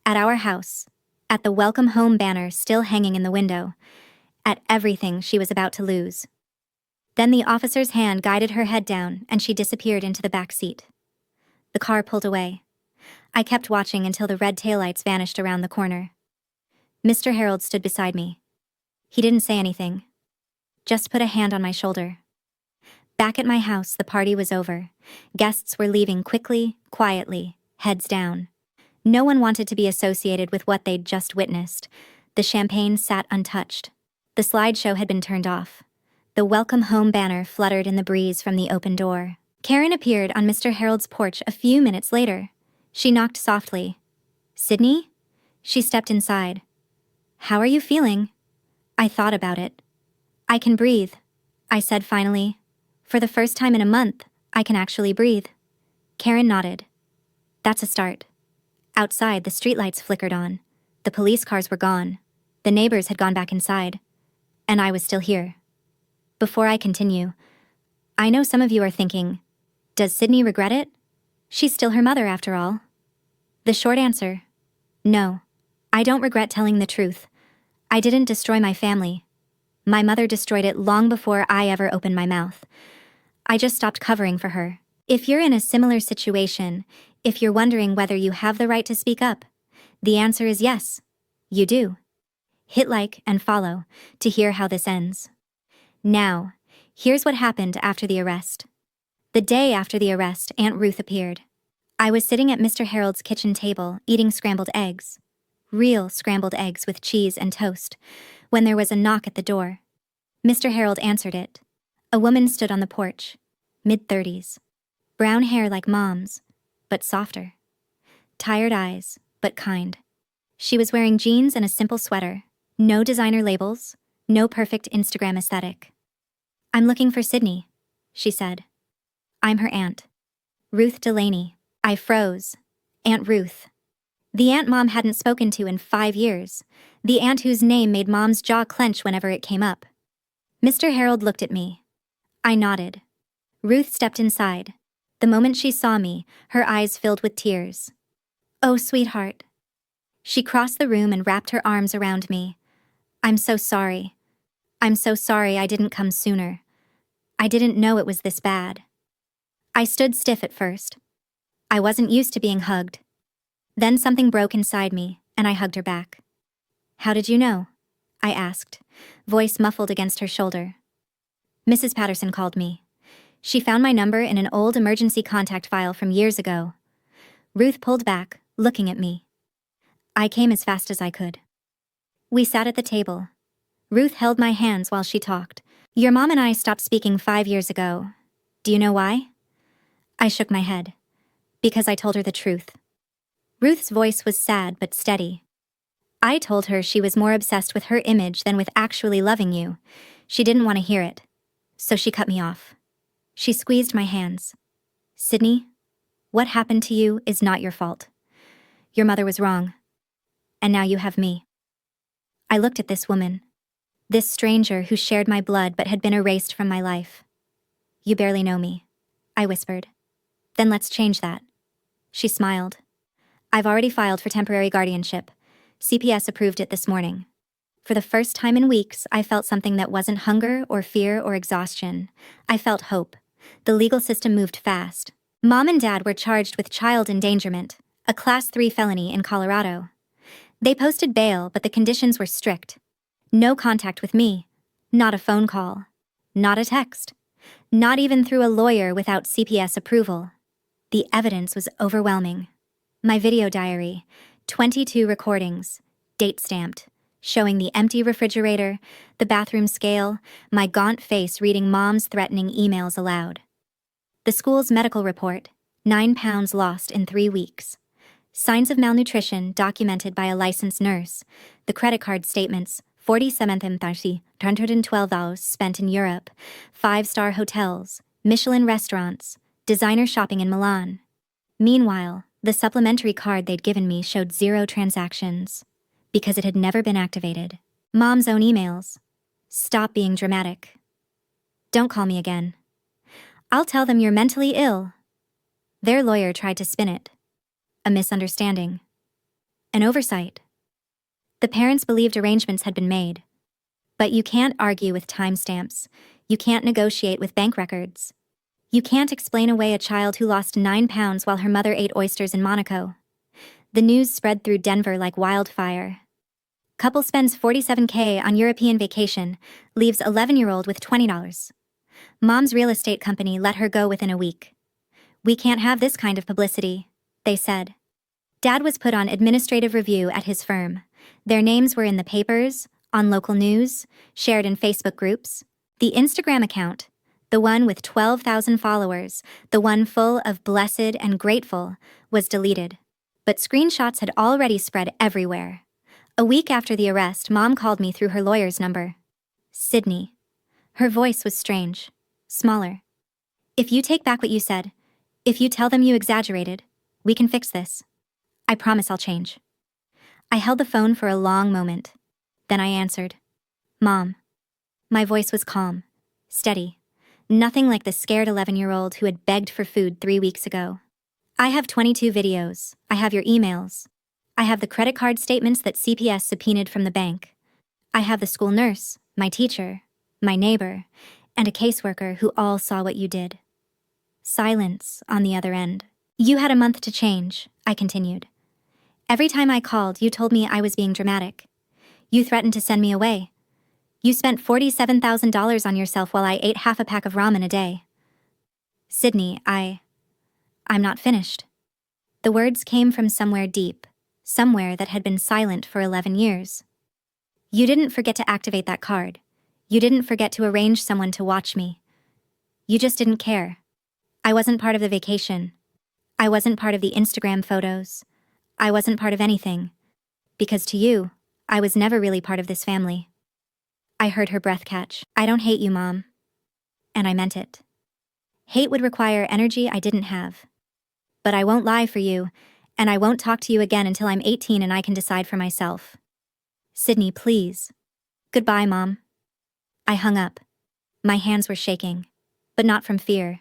At our house. At the welcome home banner still hanging in the window. At everything she was about to lose. Then the officer's hand guided her head down and she disappeared into the back seat. The car pulled away. I kept watching until the red taillights vanished around the corner. Mr. Harold stood beside me. He didn't say anything. Just put a hand on my shoulder. Back at my house, the party was over. Guests were leaving quickly, quietly, heads down. No one wanted to be associated with what they'd just witnessed. The champagne sat untouched. The slideshow had been turned off. The welcome home banner fluttered in the breeze from the open door. Karen appeared on Mr. Harold's porch a few minutes later. She knocked softly. Sydney? She stepped inside. How are you feeling? I thought about it. I can breathe, I said finally. For the first time in a month, I can actually breathe. Karen nodded. That's a start. Outside, the streetlights flickered on. The police cars were gone. The neighbors had gone back inside. And I was still here. Before I continue, I know some of you are thinking, does Sydney regret it? She's still her mother after all. The short answer, no. I don't regret telling the truth. I didn't destroy my family. My mother destroyed it long before I ever opened my mouth. I just stopped covering for her. If you're in a similar situation, if you're wondering whether you have the right to speak up, the answer is yes, you do. Hit like and follow to hear how this ends. Now, here's what happened after the arrest. The day after the arrest, Aunt Ruth appeared. I was sitting at Mr. Harold's kitchen table eating scrambled eggs. Real scrambled eggs with cheese and toast, when there was a knock at the door. Mr. Harold answered it. A woman stood on the porch, mid-30s. Brown hair like Mom's, but softer. Tired eyes, but kind. She was wearing jeans and a simple sweater. No designer labels, no perfect Instagram aesthetic. I'm looking for Sydney, she said. I'm her aunt. Ruth Delaney. I froze. Aunt Ruth. The aunt Mom hadn't spoken to in 5 years. The aunt whose name made Mom's jaw clench whenever it came up. Mr. Harold looked at me. I nodded. Ruth stepped inside. The moment she saw me, her eyes filled with tears. Oh, sweetheart. She crossed the room and wrapped her arms around me. I'm so sorry. I'm so sorry I didn't come sooner. I didn't know it was this bad. I stood stiff at first. I wasn't used to being hugged. Then something broke inside me, and I hugged her back. How did you know? I asked, voice muffled against her shoulder. Mrs. Patterson called me. She found my number in an old emergency contact file from years ago. Ruth pulled back, looking at me. I came as fast as I could. We sat at the table. Ruth held my hands while she talked. Your mom and I stopped speaking 5 years ago. Do you know why? I shook my head. Because I told her the truth. Ruth's voice was sad but steady. I told her she was more obsessed with her image than with actually loving you. She didn't want to hear it. So she cut me off. She squeezed my hands. Sydney, what happened to you is not your fault. Your mother was wrong. And now you have me. I looked at this woman. This stranger who shared my blood but had been erased from my life. You barely know me, I whispered. Then let's change that. She smiled. I've already filed for temporary guardianship. CPS approved it this morning. For the first time in weeks, I felt something that wasn't hunger or fear or exhaustion. I felt hope. The legal system moved fast. Mom and Dad were charged with child endangerment, a Class 3 felony in Colorado. They posted bail, but the conditions were strict. No contact with me. Not a phone call. Not a text. Not even through a lawyer without CPS approval. The evidence was overwhelming. My video diary, 22 recordings, date-stamped, showing the empty refrigerator, the bathroom scale, my gaunt face reading Mom's threatening emails aloud. The school's medical report, 9 pounds lost in 3 weeks. Signs of malnutrition documented by a licensed nurse. The credit card statements, 112 hours spent in Europe, 5-star hotels, Michelin restaurants, designer shopping in Milan. Meanwhile, the supplementary card they'd given me showed 0 transactions, because it had never been activated. Mom's own emails. Stop being dramatic. Don't call me again. I'll tell them you're mentally ill. Their lawyer tried to spin it. A misunderstanding. An oversight. The parents believed arrangements had been made. But you can't argue with timestamps. You can't negotiate with bank records. You can't explain away a child who lost 9 pounds while her mother ate oysters in Monaco. The news spread through Denver like wildfire. Couple spends $47K on European vacation, leaves 11-year-old with $20. Mom's real estate company let her go within a week. We can't have this kind of publicity, they said. Dad was put on administrative review at his firm. Their names were in the papers, on local news, shared in Facebook groups. The Instagram account, the one with 12,000 followers, the one full of blessed and grateful, was deleted. But screenshots had already spread everywhere. A week after the arrest, Mom called me through her lawyer's number. Sydney. Her voice was strange, smaller. If you take back what you said, if you tell them you exaggerated, we can fix this. I promise I'll change. I held the phone for a long moment. Then I answered. Mom. My voice was calm, steady. Nothing like the scared 11-year-old who had begged for food 3 weeks ago. I have 22 videos. I have your emails. I have the credit card statements that CPS subpoenaed from the bank. I have the school nurse, my teacher, my neighbor, and a caseworker who all saw what you did. Silence on the other end. You had a month to change, I continued. Every time I called, you told me I was being dramatic. You threatened to send me away. You spent $47,000 on yourself while I ate half a pack of ramen a day. Sydney, I'm not finished. The words came from somewhere deep, somewhere that had been silent for 11 years. You didn't forget to activate that card. You didn't forget to arrange someone to watch me. You just didn't care. I wasn't part of the vacation. I wasn't part of the Instagram photos. I wasn't part of anything. Because to you, I was never really part of this family. I heard her breath catch. I don't hate you, Mom. And I meant it. Hate would require energy I didn't have. But I won't lie for you, and I won't talk to you again until I'm 18 and I can decide for myself. Sydney, please. Goodbye, Mom. I hung up. My hands were shaking, but not from fear,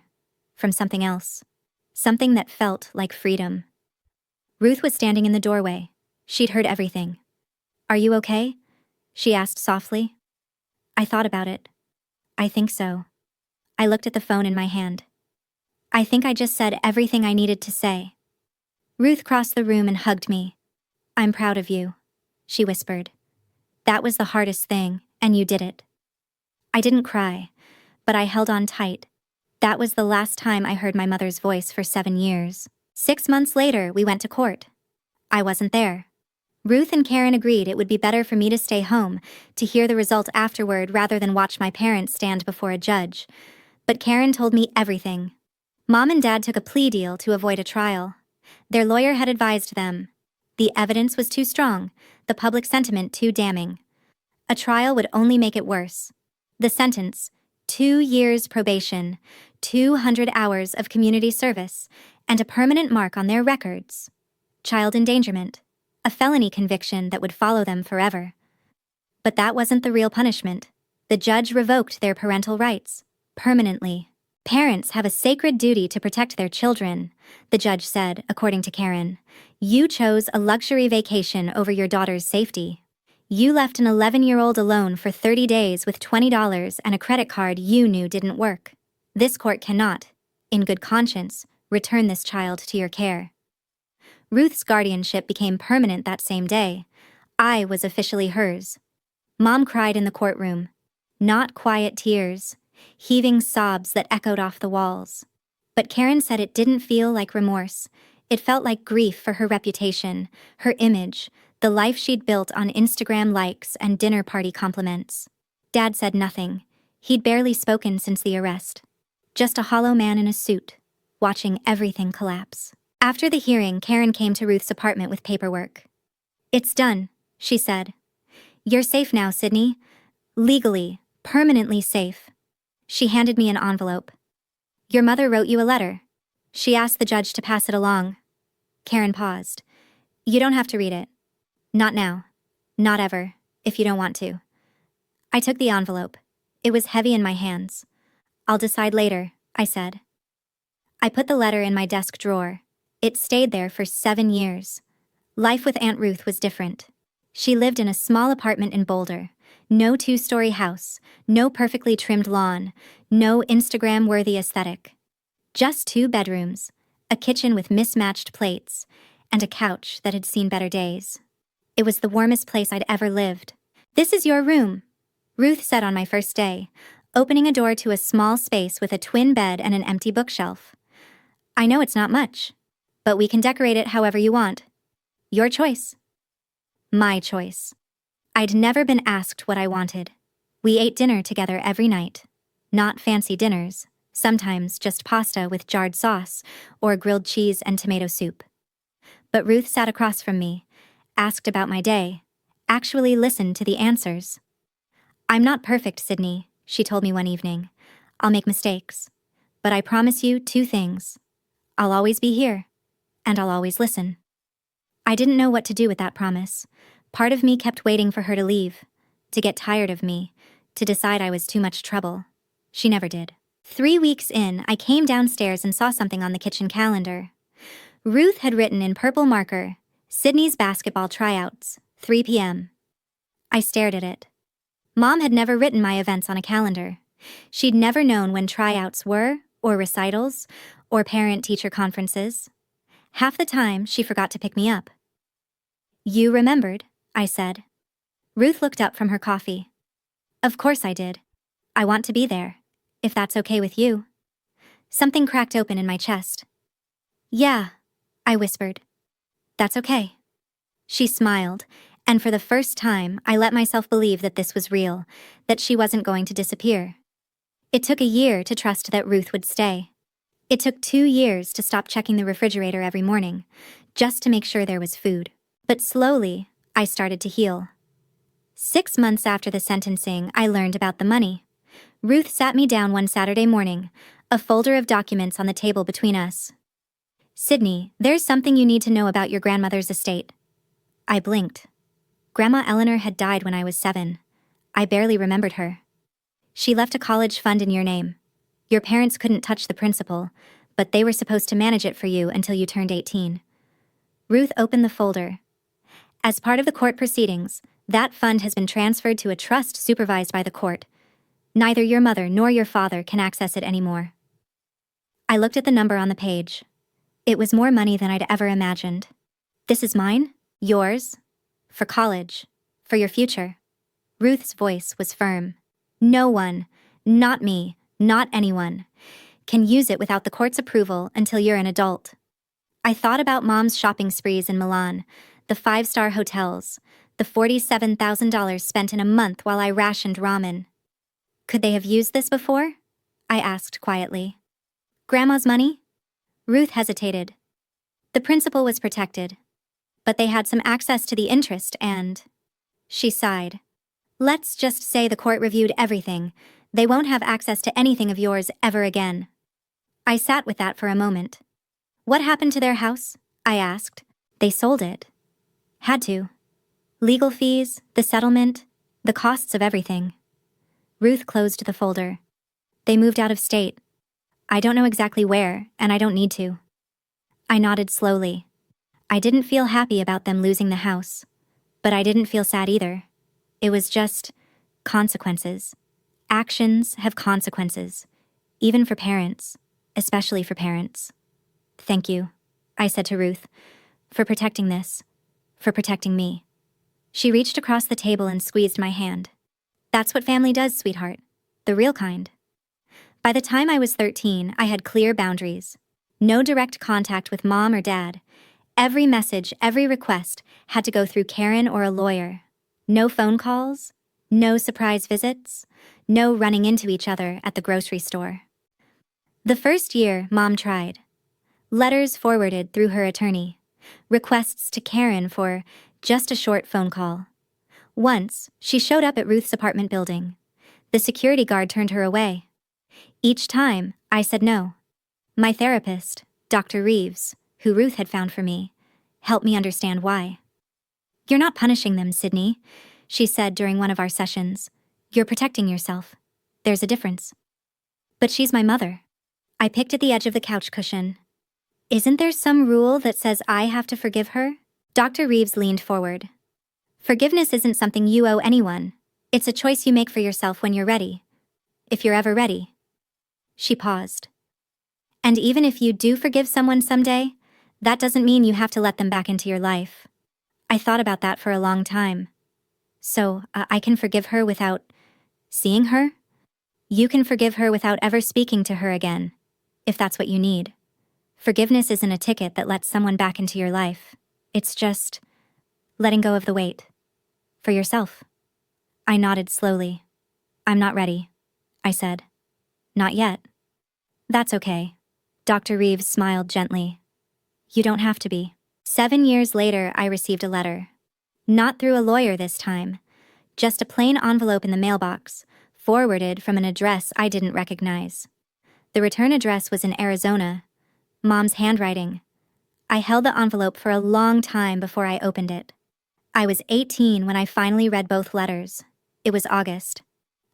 from something else. Something that felt like freedom. Ruth was standing in the doorway. She'd heard everything. Are you okay? She asked softly. I thought about it. I think so. I looked at the phone in my hand. I think I just said everything I needed to say. Ruth crossed the room and hugged me. I'm proud of you, she whispered. That was the hardest thing, and you did it. I didn't cry, but I held on tight. That was the last time I heard my mother's voice for 7 years. 6 months later, we went to court. I wasn't there. Ruth and Karen agreed it would be better for me to stay home, to hear the result afterward rather than watch my parents stand before a judge. But Karen told me everything. Mom and Dad took a plea deal to avoid a trial. Their lawyer had advised them. The evidence was too strong, the public sentiment too damning. A trial would only make it worse. The sentence, 2 years probation, 200 hours of community service, and a permanent mark on their records. Child endangerment, a felony conviction that would follow them forever. But that wasn't the real punishment. The judge revoked their parental rights, permanently. Parents have a sacred duty to protect their children, the judge said, according to Karen. You chose a luxury vacation over your daughter's safety. You left an 11-year-old alone for 30 days with $20 and a credit card you knew didn't work. This court cannot, in good conscience, return this child to your care. Ruth's guardianship became permanent that same day. I was officially hers. Mom cried in the courtroom. Not quiet tears, heaving sobs that echoed off the walls. But Karen said it didn't feel like remorse. It felt like grief for her reputation, her image, the life she'd built on Instagram likes and dinner party compliments. Dad said nothing. He'd barely spoken since the arrest. Just a hollow man in a suit, watching everything collapse. After the hearing, Karen came to Ruth's apartment with paperwork. It's done, she said. You're safe now, Sydney. Legally, permanently safe. She handed me an envelope. Your mother wrote you a letter. She asked the judge to pass it along. Karen paused. You don't have to read it. Not now. Not ever, if you don't want to. I took the envelope. It was heavy in my hands. I'll decide later, I said. I put the letter in my desk drawer. It stayed there for 7 years. Life with Aunt Ruth was different. She lived in a small apartment in Boulder. No 2-story house, no perfectly trimmed lawn, no Instagram-worthy aesthetic. Just 2 bedrooms, a kitchen with mismatched plates, and a couch that had seen better days. It was the warmest place I'd ever lived. This is your room, Ruth said on my first day, opening a door to a small space with a twin bed and an empty bookshelf. I know it's not much, but we can decorate it however you want. Your choice. My choice. I'd never been asked what I wanted. We ate dinner together every night. Not fancy dinners, sometimes just pasta with jarred sauce or grilled cheese and tomato soup. But Ruth sat across from me, asked about my day, actually listened to the answers. I'm not perfect, Sydney, she told me one evening. I'll make mistakes. But I promise you 2 things. I'll always be here, and I'll always listen. I didn't know what to do with that promise. Part of me kept waiting for her to leave, to get tired of me, to decide I was too much trouble. She never did. 3 weeks in, I came downstairs and saw something on the kitchen calendar. Ruth had written in purple marker, Sydney's basketball tryouts, 3 p.m. I stared at it. Mom had never written my events on a calendar. She'd never known when tryouts were, or recitals, or parent-teacher conferences. Half the time, she forgot to pick me up. You remembered, I said. Ruth looked up from her coffee. Of course I did. I want to be there, if that's okay with you. Something cracked open in my chest. Yeah, I whispered. That's okay. She smiled, and for the first time, I let myself believe that this was real, that she wasn't going to disappear. It took a year to trust that Ruth would stay. It took 2 years to stop checking the refrigerator every morning, just to make sure there was food. But slowly, I started to heal. 6 months after the sentencing, I learned about the money. Ruth sat me down one Saturday morning, a folder of documents on the table between us. Sydney, there's something you need to know about your grandmother's estate. I blinked. Grandma Eleanor had died when I was 7. I barely remembered her. She left a college fund in your name. Your parents couldn't touch the principal, but they were supposed to manage it for you until you turned 18. Ruth opened the folder. As part of the court proceedings, that fund has been transferred to a trust supervised by the court. Neither your mother nor your father can access it anymore. I looked at the number on the page. It was more money than I'd ever imagined. This is mine, yours, for college, for your future. Ruth's voice was firm. No one, not me, not anyone, can use it without the court's approval until you're an adult. I thought about Mom's shopping sprees in Milan, the five-star hotels, the $47,000 spent in a month while I rationed ramen. Could they have used this before? I asked quietly. Grandma's money? Ruth hesitated. The principal was protected, but they had some access to the interest and... She sighed. Let's just say the court reviewed everything. They won't have access to anything of yours ever again. I sat with that for a moment. What happened to their house? I asked. They sold it. Had to. Legal fees, the settlement, the costs of everything. Ruth closed the folder. They moved out of state. I don't know exactly where, and I don't need to. I nodded slowly. I didn't feel happy about them losing the house, but I didn't feel sad either. It was just consequences. Actions have consequences, even for parents, especially for parents. Thank you, I said to Ruth, for protecting this, for protecting me. She reached across the table and squeezed my hand. That's what family does, sweetheart. The real kind. By the time I was 13, I had clear boundaries. No direct contact with Mom or Dad. Every message, every request had to go through Karen or a lawyer. No phone calls, no surprise visits, no running into each other at the grocery store. The first year, Mom tried. Letters forwarded through her attorney. Requests to Karen for just a short phone call. Once, she showed up at Ruth's apartment building. The security guard turned her away. Each time, I said no. My therapist, Dr. Reeves, who Ruth had found for me, helped me understand why. You're not punishing them, Sydney, she said during one of our sessions. You're protecting yourself. There's a difference. But she's my mother. I picked at the edge of the couch cushion. Isn't there some rule that says I have to forgive her? Dr. Reeves leaned forward. Forgiveness isn't something you owe anyone. It's a choice you make for yourself when you're ready. If you're ever ready. She paused. And even if you do forgive someone someday, that doesn't mean you have to let them back into your life. I thought about that for a long time. So, I can forgive her without seeing her? You can forgive her without ever speaking to her again, if that's what you need. Forgiveness isn't a ticket that lets someone back into your life. It's just letting go of the weight. For yourself. I nodded slowly. I'm not ready, I said. Not yet. That's okay. Dr. Reeves smiled gently. You don't have to be. 7 years later, I received a letter. Not through a lawyer this time. Just a plain envelope in the mailbox, forwarded from an address I didn't recognize. The return address was in Arizona. Mom's handwriting. I held the envelope for a long time before I opened it. I was 18 when I finally read both letters. It was August.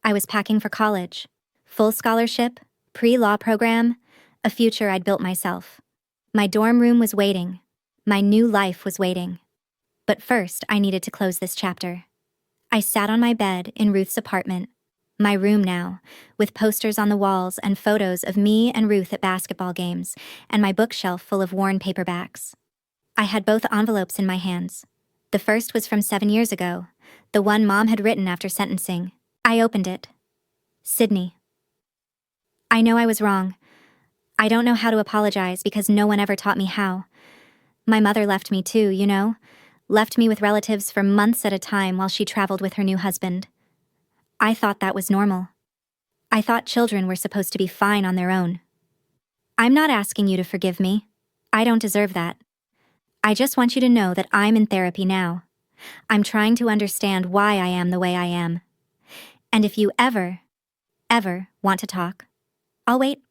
I was packing for college. Full scholarship, pre-law program, a future I'd built myself. My dorm room was waiting. My new life was waiting. But first, I needed to close this chapter. I sat on my bed in Ruth's apartment, my room now, with posters on the walls and photos of me and Ruth at basketball games, and my bookshelf full of worn paperbacks. I had both envelopes in my hands. The first was from 7 years ago, the one Mom had written after sentencing. I opened it. Sydney. I know I was wrong. I don't know how to apologize because no one ever taught me how. My mother left me too, you know? Left me with relatives for months at a time while she traveled with her new husband. I thought that was normal. I thought children were supposed to be fine on their own. I'm not asking you to forgive me. I don't deserve that. I just want you to know that I'm in therapy now. I'm trying to understand why I am the way I am. And if you ever want to talk, I'll wait.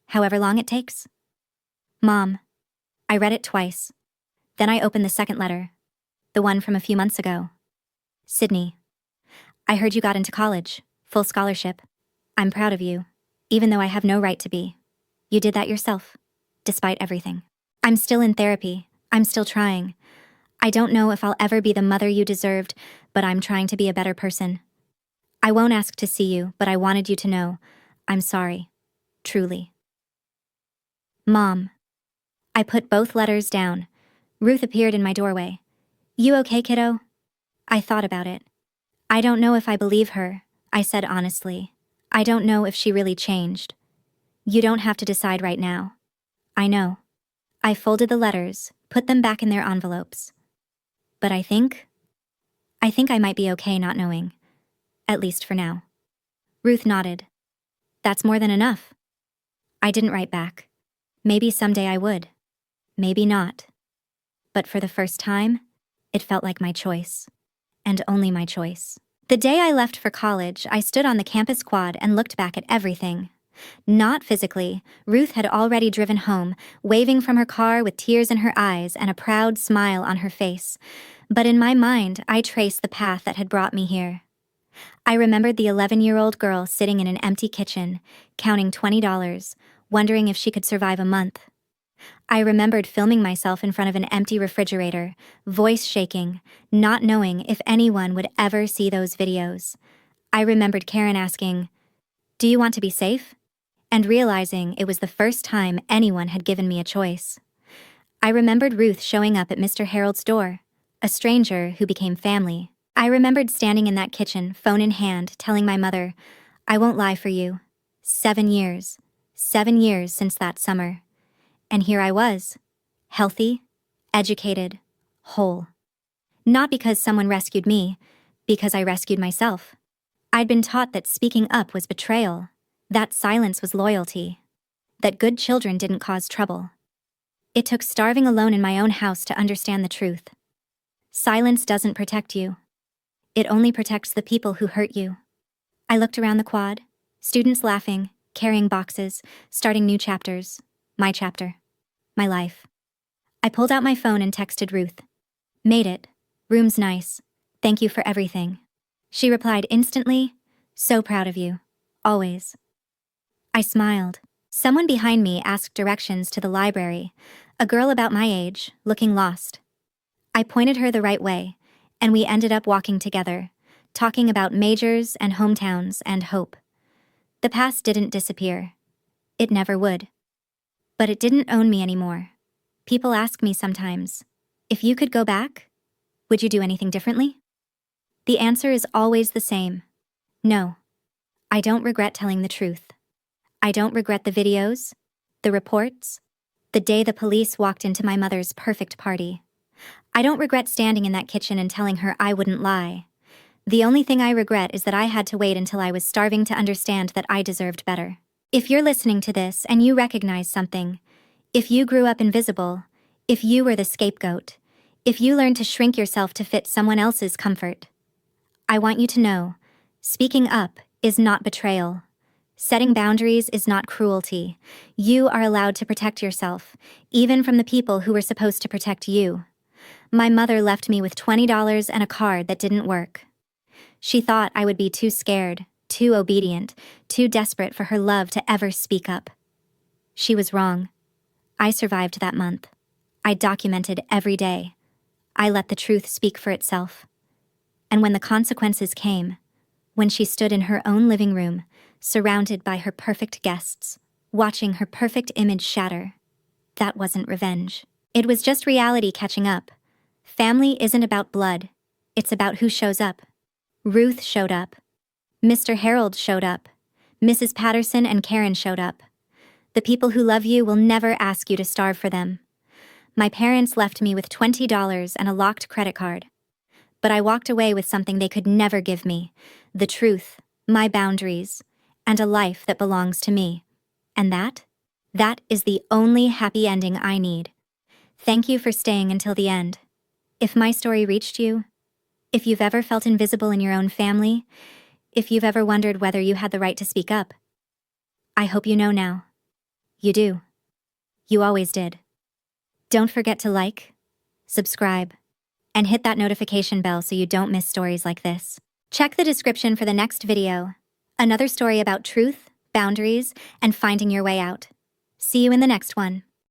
However long it takes. Mom. I read it twice. Then I opened the second letter. The one from a few months ago. Sydney. I heard you got into college, full scholarship. I'm proud of you, even though I have no right to be. You did that yourself, despite everything. I'm still in therapy. I'm still trying. I don't know if I'll ever be the mother you deserved, but I'm trying to be a better person. I won't ask to see you, but I wanted you to know. I'm sorry. Truly. Mom. I put both letters down. Ruth appeared in my doorway. You okay, kiddo? I thought about it. I don't know if I believe her, I said honestly. I don't know if she really changed. You don't have to decide right now. I know. I folded the letters, put them back in their envelopes. But I think I might be okay not knowing. At least for now. Ruth nodded. That's more than enough. I didn't write back. Maybe someday I would. Maybe not. But for the first time, it felt like my choice. And only my choice. The day I left for college, I stood on the campus quad and looked back at everything. Not physically. Ruth had already driven home, waving from her car with tears in her eyes and a proud smile on her face. But in my mind, I traced the path that had brought me here. I remembered the 11-year-old girl sitting in an empty kitchen, counting $20, wondering if she could survive a month. I remembered filming myself in front of an empty refrigerator, voice shaking, not knowing if anyone would ever see those videos. I remembered Karen asking, "Do you want to be safe?" and realizing it was the first time anyone had given me a choice. I remembered Ruth showing up at Mr. Harold's door, a stranger who became family. I remembered standing in that kitchen, phone in hand, telling my mother, "I won't lie for you. 7 years. 7 years since that summer." And here I was, healthy, educated, whole. Not because someone rescued me, because I rescued myself. I'd been taught that speaking up was betrayal, that silence was loyalty, that good children didn't cause trouble. It took starving alone in my own house to understand the truth. Silence doesn't protect you. It only protects the people who hurt you. I looked around the quad, students laughing, carrying boxes, starting new chapters. My chapter. My life. I pulled out my phone and texted Ruth. "Made it. Room's nice. Thank you for everything." She replied instantly, "So proud of you. Always." I smiled. Someone behind me asked directions to the library, a girl about my age, looking lost. I pointed her the right way, and we ended up walking together, talking about majors and hometowns and hope. The past didn't disappear. It never would. But it didn't own me anymore. People ask me sometimes, if you could go back, would you do anything differently? The answer is always the same. No. I don't regret telling the truth. I don't regret the videos, the reports, the day the police walked into my mother's perfect party. I don't regret standing in that kitchen and telling her I wouldn't lie. The only thing I regret is that I had to wait until I was starving to understand that I deserved better. If you're listening to this and you recognize something, if you grew up invisible, if you were the scapegoat, if you learned to shrink yourself to fit someone else's comfort, I want you to know, speaking up is not betrayal. Setting boundaries is not cruelty. You are allowed to protect yourself, even from the people who were supposed to protect you. My mother left me with $20 and a card that didn't work. She thought I would be too scared, too obedient, too desperate for her love to ever speak up. She was wrong. I survived that month. I documented every day. I let the truth speak for itself. And when the consequences came, when she stood in her own living room, surrounded by her perfect guests, watching her perfect image shatter, that wasn't revenge. It was just reality catching up. Family isn't about blood. It's about who shows up. Ruth showed up. Mr. Harold showed up. Mrs. Patterson and Karen showed up. The people who love you will never ask you to starve for them. My parents left me with $20 and a locked credit card. But I walked away with something they could never give me: the truth, my boundaries, and a life that belongs to me. And that is the only happy ending I need. Thank you for staying until the end. If my story reached you, if you've ever felt invisible in your own family, if you've ever wondered whether you had the right to speak up, I hope you know now. You do. You always did. Don't forget to like, subscribe, and hit that notification bell so you don't miss stories like this. Check the description for the next video. Another story about truth, boundaries, and finding your way out. See you in the next one.